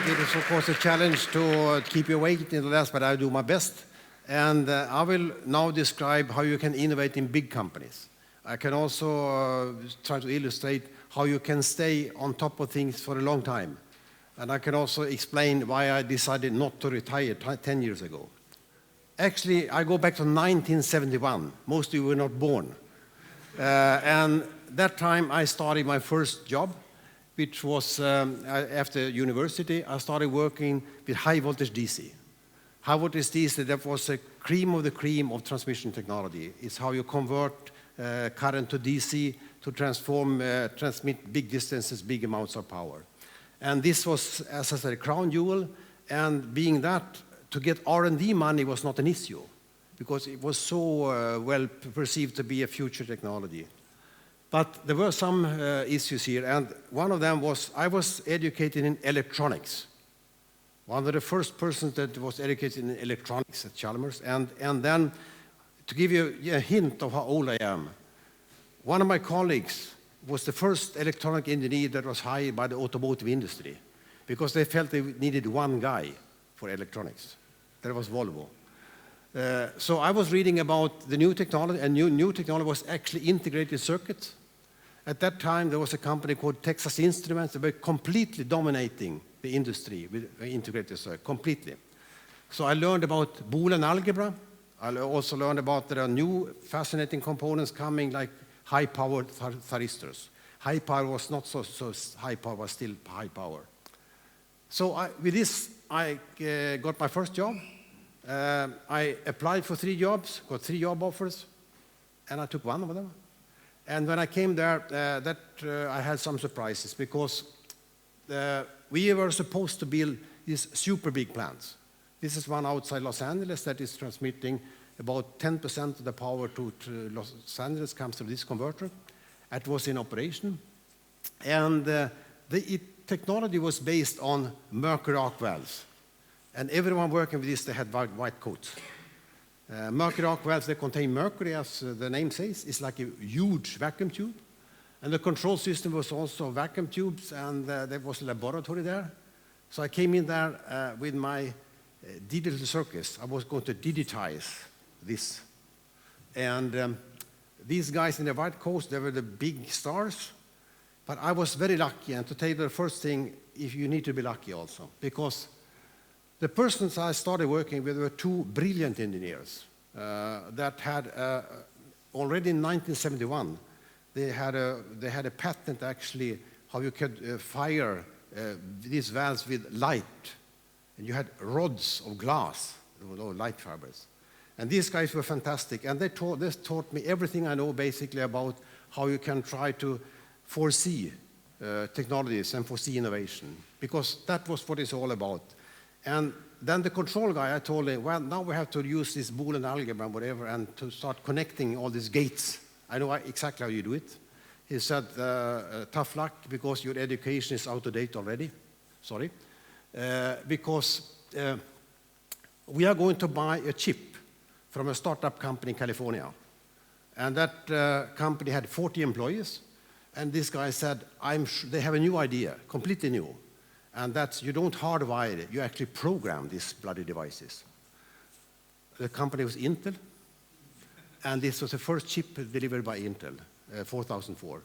It is, of course, a challenge to keep you awake in the last, but I'll do my best. And I will now describe how you can innovate in big companies. I can also try to illustrate how you can stay on top of things for a long time. And I can also explain why I decided not to retire 10 years ago. Actually, I go back to 1971. Most of you were not born. And that time I started my first job, which was after university. I started working with high voltage DC. High voltage DC, that was a cream of the cream of transmission technology. It's how you convert current to DC to transmit big distances, big amounts of power. And this was, as I said, a crown jewel. And being that, to get R&D money was not an issue because it was so well perceived to be a future technology. But there were some issues here, and one of them was I was educated in electronics. One of the first persons that was educated in electronics at Chalmers. And then, to give you a hint of how old I am, one of my colleagues was the first electronic engineer that was hired by the automotive industry because they felt they needed one guy for electronics. That was Volvo. So I was reading about the new technology, and new technology was actually integrated circuits. At that time, there was a company called Texas Instruments that were completely dominating the industry with integrated circuits, completely. So I learned about Boolean algebra. I also learned about there are new fascinating components coming, like high-powered thyristors. High power was not so high power, was still high power. So with this, I got my first job. I applied for 3 jobs, got 3 job offers, and I took one of them. And when I came there, I had some surprises because we were supposed to build these super big plants. This is one outside Los Angeles that is transmitting about 10% of the power to Los Angeles comes through this converter. It was in operation. And the technology was based on mercury arc valves. And everyone working with this, they had white coats. Mercury arc valves, they contain mercury, as the name says. It's like a huge vacuum tube. And the control system was also vacuum tubes, and there was a laboratory there. So I came in there with my digital circuits. I was going to digitize this. And these guys in the white coats, they were the big stars. But I was very lucky, and to tell you the first thing, if you need to be lucky also, because the persons I started working with were 2 brilliant engineers that had already in 1971 they had a patent actually how you could fire these valves with light, and you had rods of glass, light fibers, and these guys were fantastic, and they taught me everything I know basically about how you can try to foresee technologies and foresee innovation, because that was what it's all about. And then the control guy, I told him, well, now we have to use this Boolean algebra and whatever, and to start connecting all these gates. I know exactly how you do it. He said, tough luck, because your education is out of date already. Sorry. Because we are going to buy a chip from a startup company in California. And that company had 40 employees. And this guy said, they have a new idea, completely new. And that's, you don't hardwire it, you actually program these bloody devices. The company was Intel, and this was the first chip delivered by Intel, 4004.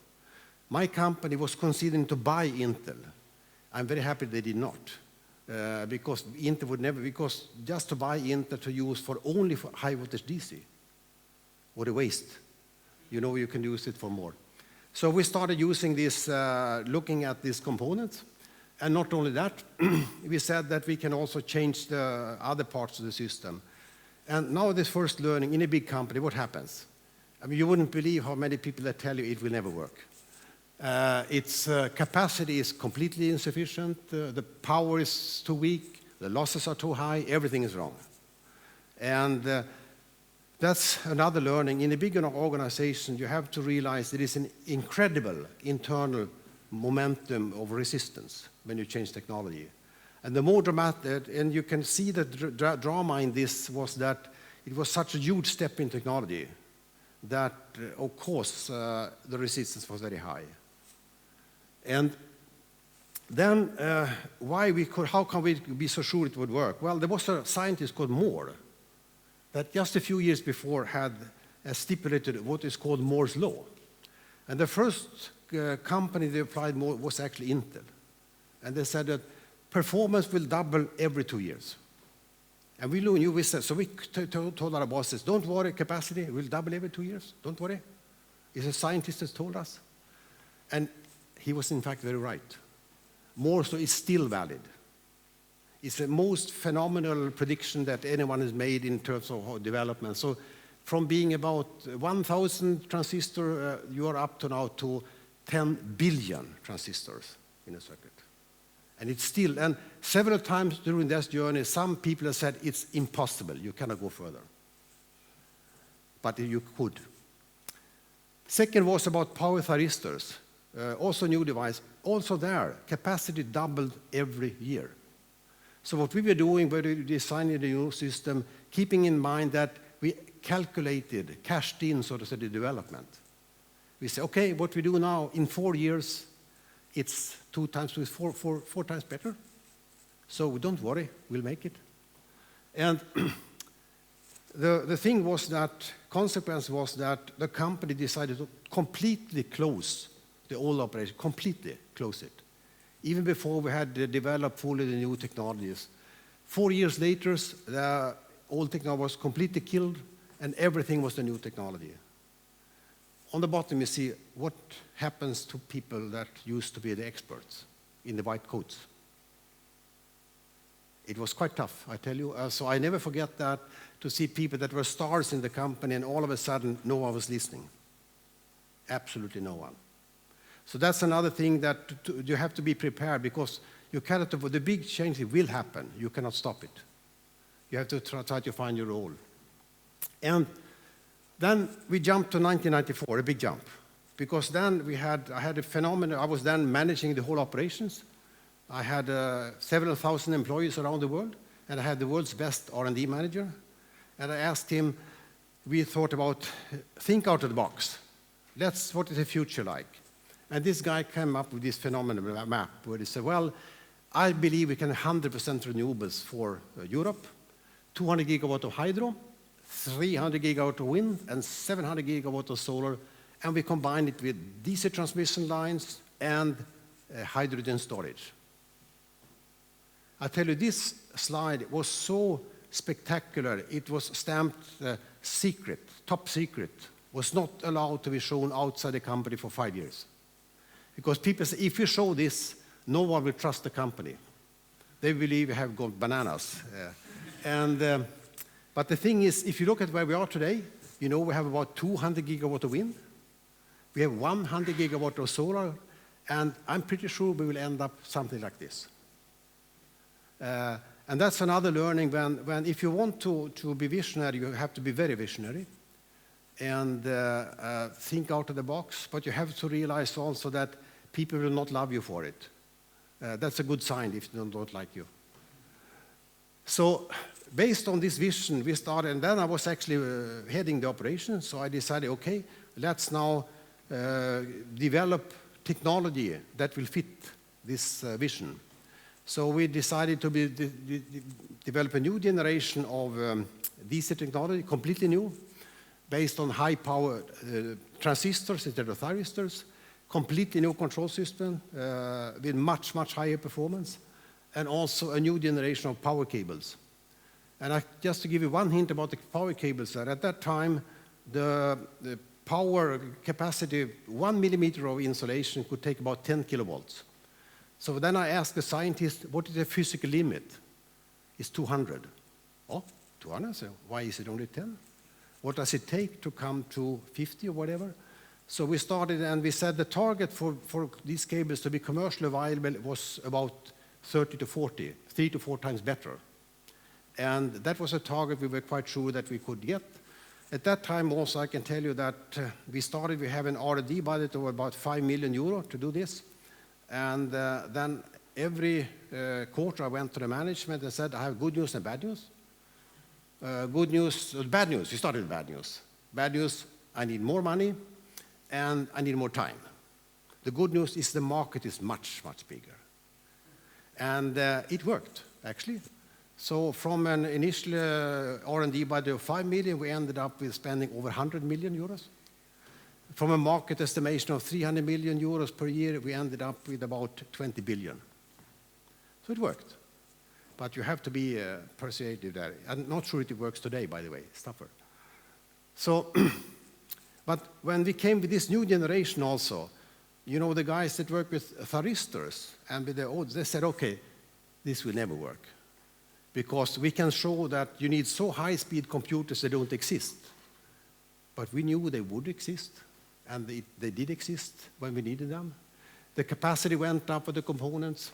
My company was considering to buy Intel. I'm very happy they did not, because Intel would never, because just to buy Intel to use only for high voltage DC, what a waste. You know, you can use it for more. So we started using this, looking at these components. And not only that, we said that we can also change the other parts of the system. And now this first learning in a big company, what happens? I mean, you wouldn't believe how many people that tell you it will never work. Its capacity is completely insufficient, the power is too weak, the losses are too high, everything is wrong. And that's another learning. In a big organization, you have to realize there is an incredible internal momentum of resistance when you change technology. And the more dramatic, and you can see the drama in this was that it was such a huge step in technology that, of course, the resistance was very high. And Then, how can we be so sure it would work? Well, there was a scientist called Moore that just a few years before had stipulated what is called Moore's law. And the first company they applied Moore was actually Intel. And they said that performance will double every 2 years. And we knew we said, so we told our bosses, don't worry, capacity will double every 2 years. Don't worry. It's a scientist that told us. And he was in fact very right. Moore's law is still valid. It's the most phenomenal prediction that anyone has made in terms of development. So from being about 1,000 transistors, you are up to now to 10 billion transistors in a circuit. And it's still, and several times during this journey, some people have said it's impossible, you cannot go further. But you could. Second was about power thyristors, also new device. Also there, capacity doubled every year. So what we were doing, we were designing the new system, keeping in mind that we calculated, cashed in, so to say, the development. We say, okay, what we do now, in 4 years, it's four times better. So don't worry, we'll make it. And the thing was that, consequence was that the company decided to completely close the old operation, completely close it. Even before we had developed fully the new technologies. 4 years later, the old technology was completely killed, and everything was the new technology. On the bottom, you see what happens to people that used to be the experts in the white coats. It was quite tough, I tell you. So I never forget that, to see people that were stars in the company, and all of a sudden, no one was listening. Absolutely no one. So that's another thing that you have to be prepared, because you cannot, the big change will happen. You cannot stop it. You have to try to find your role. And then we jumped to 1994, a big jump, because then I had a phenomenon. I was then managing the whole operations. I had several thousand employees around the world, and I had the world's best R&D manager. And I asked him, we thought about, think out of the box. What is the future like? And this guy came up with this phenomenal map where he said, well, I believe we can 100% renewables for Europe, 200 gigawatt of hydro, 300 gigawatt of wind, and 700 gigawatt of solar, and we combine it with DC transmission lines and hydrogen storage. I tell you, this slide was so spectacular. It was stamped secret, top secret, was not allowed to be shown outside the company for 5 years. Because people say, if you show this, no one will trust the company. They believe we have gone bananas. But the thing is, if you look at where we are today, you know we have about 200 gigawatt of wind. We have 100 gigawatt of solar, and I'm pretty sure we will end up something like this. And that's another learning when if you want to be visionary, you have to be very visionary and think out of the box, but you have to realize also that people will not love you for it. That's a good sign if they don't like you. So based on this vision, we started, and then I was actually heading the operation, so I decided, okay, let's now develop technology that will fit this vision. So we decided to develop a new generation of DC technology, completely new, based on high power transistors instead of thyristors, completely new control system with much, much higher performance, and also a new generation of power cables. And just to give you one hint about the power cables, at that time, the power capacity, 1 millimeter of insulation could take about 10 kilovolts. So then I asked the scientist, what is the physical limit? It's 200. Oh, 200? So why is it only 10? What does it take to come to 50 or whatever? So we started, and we said the target for these cables to be commercially viable was about 30 to 40, 3 to 4 times better. And that was a target we were quite sure that we could get. At that time also, I can tell you that we have an R&D budget of about 5 million euro to do this. And then every quarter I went to the management and said, I have good news and bad news. Bad news, we started with bad news. Bad news, I need more money and I need more time. The good news is the market is much, much bigger. And it worked, actually. So from an initial R&D budget of 5 million, we ended up with spending over 100 million euros. From a market estimation of 300 million euros per year, we ended up with about 20 billion. So it worked. But you have to be persuasive there. I'm not sure it works today, by the way. It's tougher. So, but when we came with this new generation also, you know, the guys that work with thyristors and with the old, they said, okay, this will never work. Because we can show that you need so high-speed computers that don't exist. But we knew they would exist, and they did exist when we needed them. The capacity went up with the components,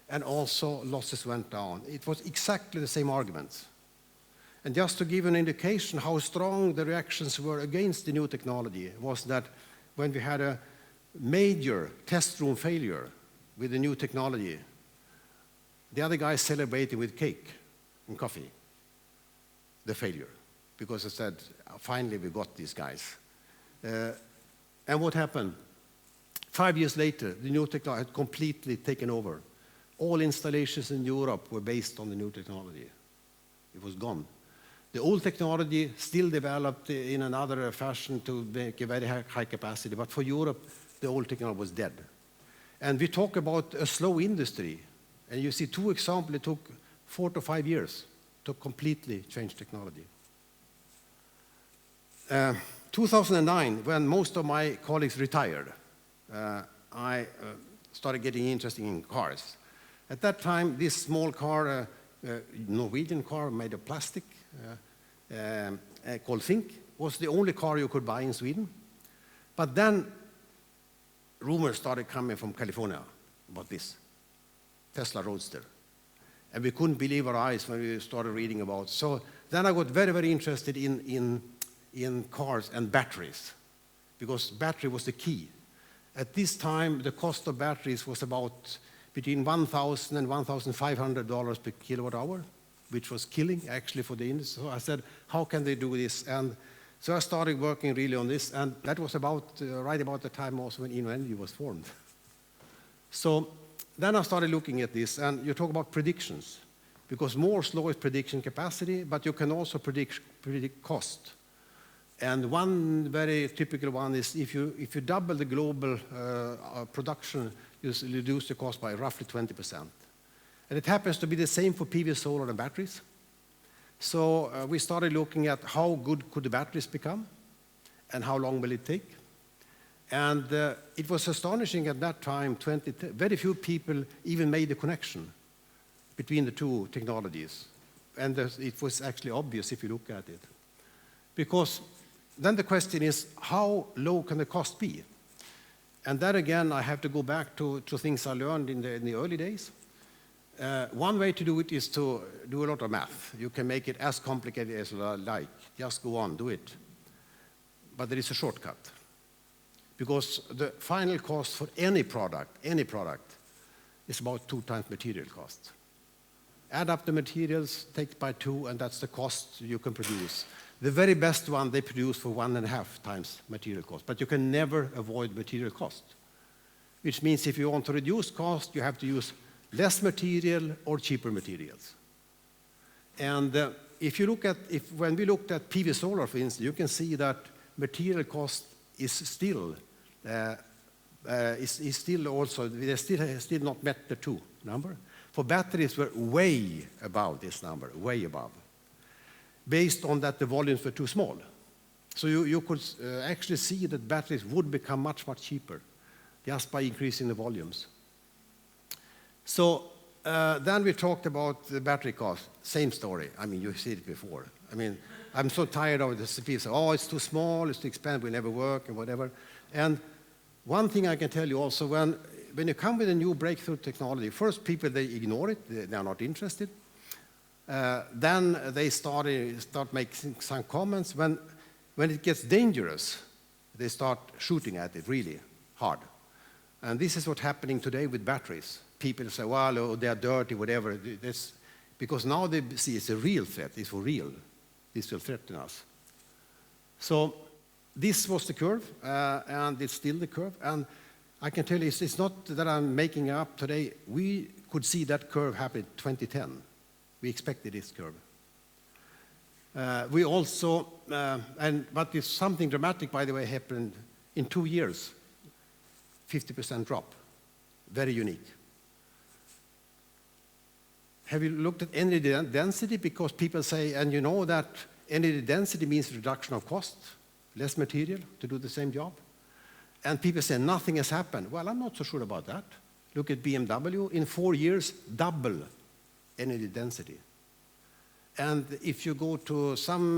and also losses went down. It was exactly the same arguments. And just to give an indication how strong the reactions were against the new technology was that when we had a major test room failure with the new technology, the other guys celebrated with cake and coffee, the failure, because they said, finally we got these guys. And what happened? 5 years later, the new technology had completely taken over. All installations in Europe were based on the new technology. It was gone. The old technology still developed in another fashion to make a very high capacity, but for Europe, the old technology was dead. And we talk about a slow industry, and you see two examples. It took 4 to 5 years to completely change technology. 2009, when most of my colleagues retired, I started getting interested in cars. At that time, this small car, Norwegian car made of plastic, called Think, was the only car you could buy in Sweden. But then rumors started coming from California about this, Tesla Roadster. And we couldn't believe our eyes when we started reading about it. So then I got very, very interested in cars and batteries, because battery was the key. At this time, the cost of batteries was about between $1,000 and $1,500 per kilowatt hour, which was killing actually for the industry. So I said, how can they do this? And so I started working really on this, and that was about right about the time also when InnoEnergy was formed. So then I started looking at this, and you talk about predictions, because Moore's law is prediction capacity, but you can also predict cost. And one very typical one is if you double the global production, you reduce the cost by roughly 20%. And it happens to be the same for PV solar and batteries. So we started looking at how good could the batteries become, and how long will it take. And it was astonishing at that time, very few people even made the connection between the two technologies. And it was actually obvious if you look at it. Because then the question is, how low can the cost be? And that again, I have to go back to things I learned in the early days. One way to do it is to do a lot of math. You can make it as complicated as you like. Just go on, do it. But there is a shortcut. Because the final cost for any product, is about 2 times material cost. Add up the materials, take by 2, and that's the cost you can produce. The very best one they produce for 1.5 times material cost, but you can never avoid material cost. Which means if you want to reduce cost, you have to use less material or cheaper materials. And when we looked at PV solar, for instance, you can see that material cost is still also, they still not met the 2 number. For batteries, we're way above this number, way above, based on that the volumes were too small. So you could actually see that batteries would become much, much cheaper just by increasing the volumes. So then we talked about the battery cost. Same story. I mean, you've seen it before. I mean, I'm so tired of the people say, oh, it's too small, it's too expensive, will never work, and whatever. And one thing I can tell you also, when you come with a new breakthrough technology, first people, they ignore it, they are not interested. Then they start making some comments. When it gets dangerous, they start shooting at it really hard. And this is what's happening today with batteries. People say, well, oh, they are dirty, whatever. Because now they see it's a real threat, it's for real. This will threaten us. So this was the curve, and it's still the curve. And I can tell you, it's not that I'm making it up today. We could see that curve happen in 2010. We expected this curve. We also, but if something dramatic, by the way, happened in 2 years, 50% drop, very unique. Have you looked at energy density? Because people say, and you know that energy density means reduction of cost, less material to do the same job. And people say nothing has happened. Well, I'm not so sure about that. Look at BMW, in 4 years, double energy density. And if you go to some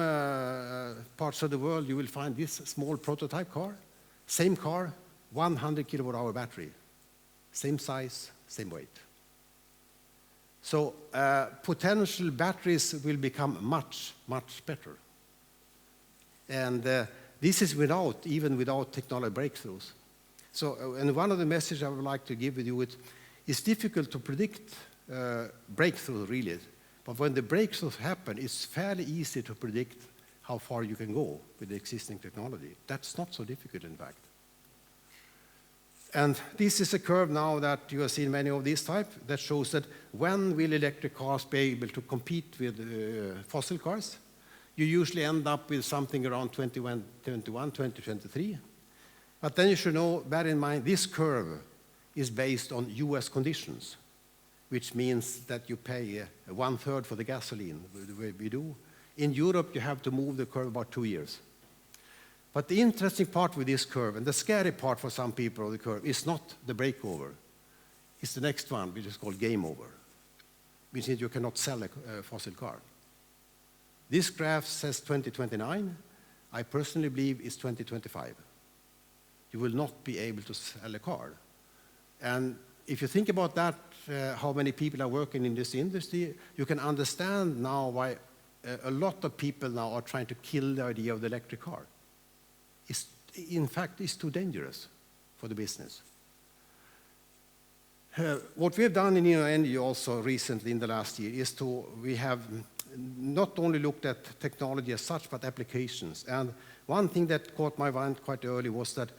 parts of the world, you will find this small prototype car, same car, 100 kilowatt-hour battery, same size, same weight. So potential batteries will become much, much better. And this is even without technology breakthroughs. So, and one of the messages I would like to give with you is, it's difficult to predict breakthrough, really. But when the breakthroughs happen, it's fairly easy to predict how far you can go with the existing technology. That's not so difficult, in fact. And this is a curve now that you have seen many of these type that shows that when will electric cars be able to compete with fossil cars? You usually end up with something around 2021, 2023. But then you should bear in mind, this curve is based on US conditions, which means that you pay 1/3 for the gasoline we do. In Europe, you have to move the curve about 2 years. But the interesting part with this curve, and the scary part for some people of the curve, is not the breakover. It's the next one, which is called game over, which means you cannot sell a fossil car. This graph says 2029. I personally believe it's 2025. You will not be able to sell a car. And if you think about that, how many people are working in this industry, you can understand now why a lot of people now are trying to kill the idea of the electric car. In fact, it's too dangerous for the business. What we have done in InnoEnergy also recently in the last year is we have not only looked at technology as such, but applications. And one thing that caught my mind quite early was that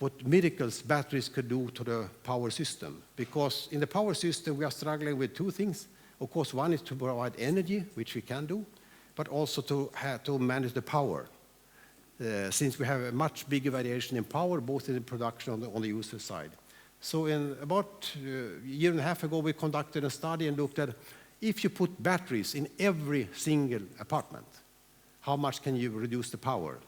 what miracles batteries could do to the power system. Because in the power system, we are struggling with two things. Of course, one is to provide energy, which we can do, but also to manage the power. Since we have a much bigger variation in power, both in the production and on the user side. So in about a year and a half ago, we conducted a study and looked at if you put batteries in every single apartment, how much can you reduce the power?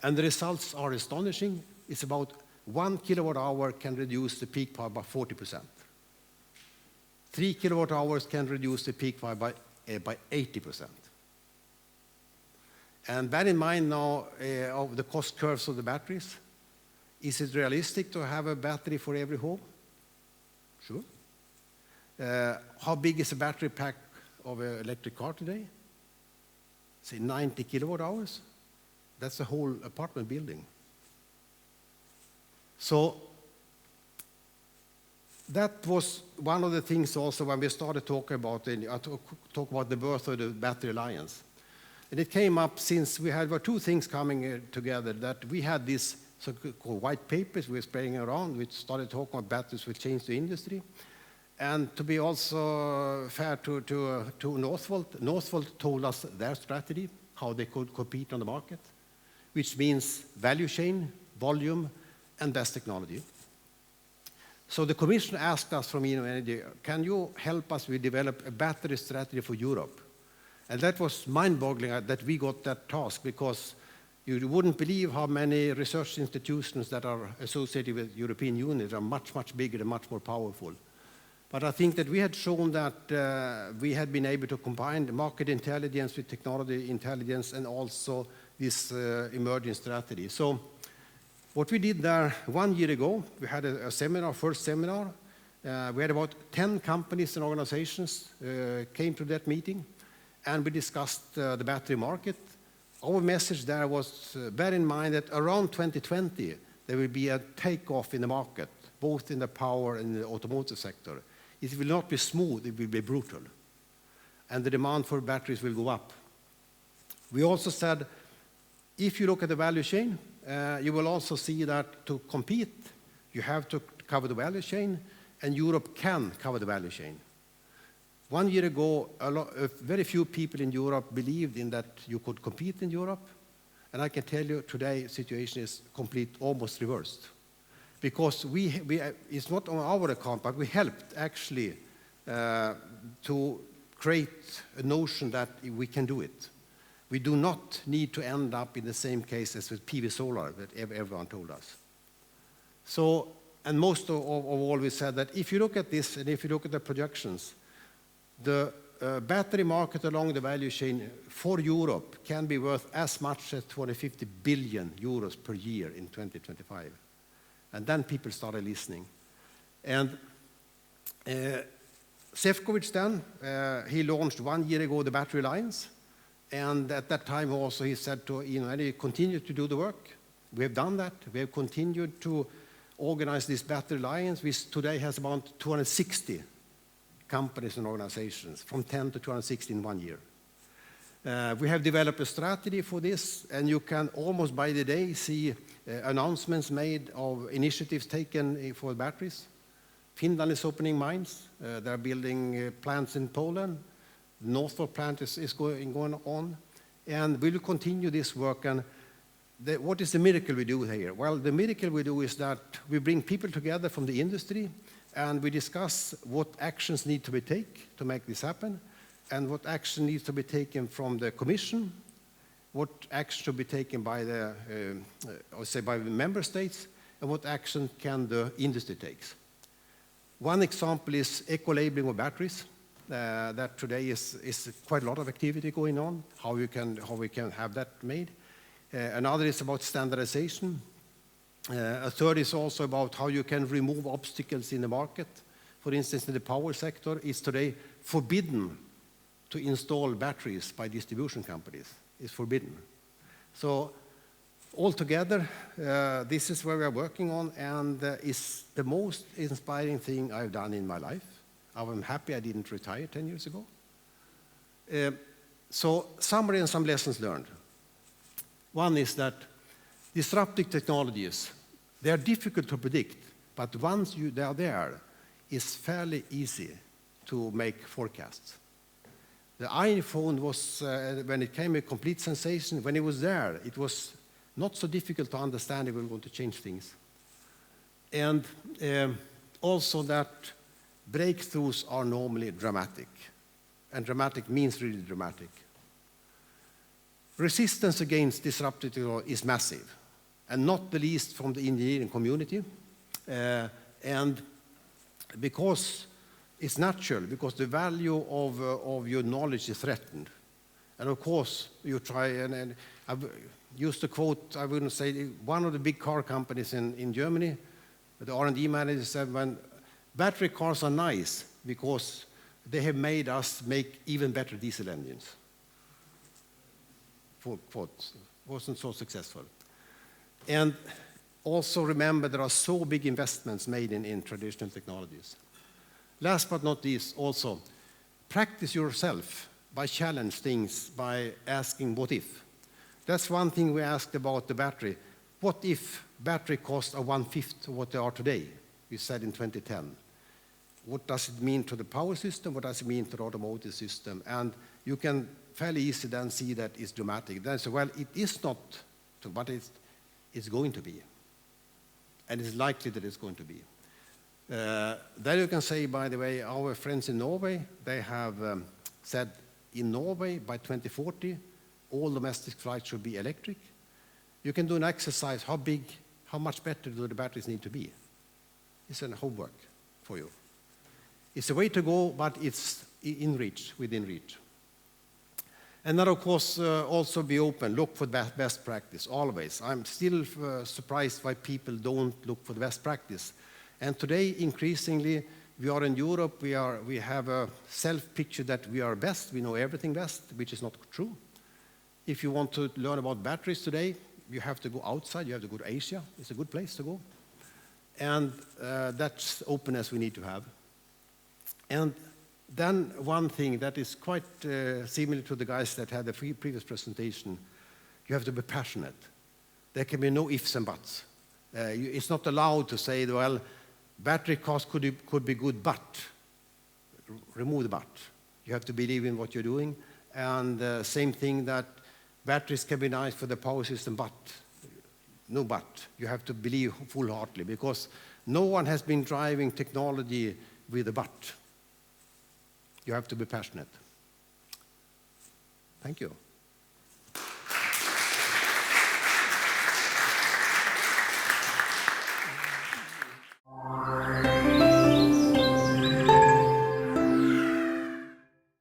And the results are astonishing. It's about 1 kilowatt-hour can reduce the peak power by 40%. 3 kilowatt-hours can reduce the peak power by 80%. And bear in mind now of the cost curves of the batteries. Is it realistic to have a battery for every home? Sure. How big is a battery pack of an electric car today? Say 90 kilowatt-hours. That's a whole apartment building. So that was one of the things also when we started talking about the birth of the Battery Alliance. And it came up since we had two things coming together, that we had these so-called white papers we were spraying around, which started talking about batteries will change the industry. And to be also fair to Northvolt told us their strategy, how they could compete on the market, which means value chain, volume, and best technology. So the Commission asked us from InnoEnergy, can you help us develop a battery strategy for Europe? And that was mind-boggling that we got that task, because you wouldn't believe how many research institutions that are associated with the European Union are much, much bigger and much more powerful. But I think that we had shown that we had been able to combine the market intelligence with technology intelligence and also this emerging strategy. So what we did there 1 year ago, we had a seminar, first seminar. We had about 10 companies and organizations came to that meeting. And we discussed the battery market. Our message there was, bear in mind that around 2020, there will be a takeoff in the market, both in the power and the automotive sector. It will not be smooth, it will be brutal. And the demand for batteries will go up. We also said, if you look at the value chain, you will also see that to compete, You have to cover the value chain, and Europe can cover the value chain. 1 year ago, very few people in Europe believed in that you could compete in Europe. And I can tell you today, the situation is almost reversed. Because it's not on our account, but we helped actually to create a notion that we can do it. We do not need to end up in the same case as with PV solar that everyone told us. So, and most of all, we said that if you look at this and if you look at the projections, the battery market along the value chain for Europe can be worth as much as 250 billion euros per year in 2025. And then people started listening. And Sefcovic then, he launched 1 year ago the Battery Alliance. And at that time also he said to InnoEnergy, continue to do the work. We have done that. We have continued to organize this Battery Alliance, which today has about 260 companies and organizations, from 10 to 260 in 1 year. We have developed a strategy for this, and you can almost by the day see announcements made of initiatives taken for batteries. Finland is opening mines. They're building plants in Poland. The Northvolt plant is going on. And we will continue this work. And what is the miracle we do here? Well, the miracle we do is that we bring people together from the industry, and we discuss what actions need to be taken to make this happen, and what action needs to be taken from the Commission, what action should be taken by the, by the member states, and what action can the industry take. One example is eco-labeling of batteries. That today is quite a lot of activity going on, how we can have that made. Another is about standardization. A third is also about how you can remove obstacles in the market. For instance, in the power sector, it's today forbidden to install batteries by distribution companies. It's forbidden. So altogether, this is where we are working on, and it's the most inspiring thing I've done in my life. I'm happy I didn't retire 10 years ago. So summary and some lessons learned. One is that disruptive technologies, they are difficult to predict, but once they are there, it's fairly easy to make forecasts. The iPhone was, when it came, a complete sensation. When it was there, it was not so difficult to understand if we were going to change things. And also that breakthroughs are normally dramatic. And dramatic means really dramatic. Resistance against disruptive technology is massive, and not the least from the engineering community. And because it's natural, because the value of your knowledge is threatened. And of course, you try, and I've used to quote, I wouldn't say, one of the big car companies in Germany, the R&D manager said, when battery cars are nice because they have made us make even better diesel engines. Wasn't so successful. And also remember, there are so big investments made in traditional technologies. Last but not least, also, practice yourself by challenge things, by asking what if. That's one thing we asked about the battery. What if battery costs are 1/5 of what they are today? We said in 2010. What does it mean to the power system? What does it mean to the automotive system? And you can fairly easily then see that it's dramatic. Then say, well, it is not, but it's going to be. And it's likely that it's going to be. Then you can say, by the way, our friends in Norway, they have said in Norway by 2040, all domestic flights should be electric. You can do an exercise, how much better do the batteries need to be? It's a homework for you. It's a way to go, but it's in reach, within reach. And then, of course, also be open, look for best practice, always. I'm still surprised why people don't look for the best practice. And today, increasingly, we are in Europe, we have a self-picture that we are best, we know everything best, which is not true. If you want to learn about batteries today, you have to go outside, you have to go to Asia. It's a good place to go. And that's openness we need to have. And then one thing that is quite similar to the guys that had the previous presentation, you have to be passionate. There can be no ifs and buts. It's not allowed to say, well, battery cost could be good, but remove the but. You have to believe in what you're doing. And same thing that batteries can be nice for the power system, but no but. You have to believe full-heartedly, because no one has been driving technology with a but. You have to be passionate. Thank you.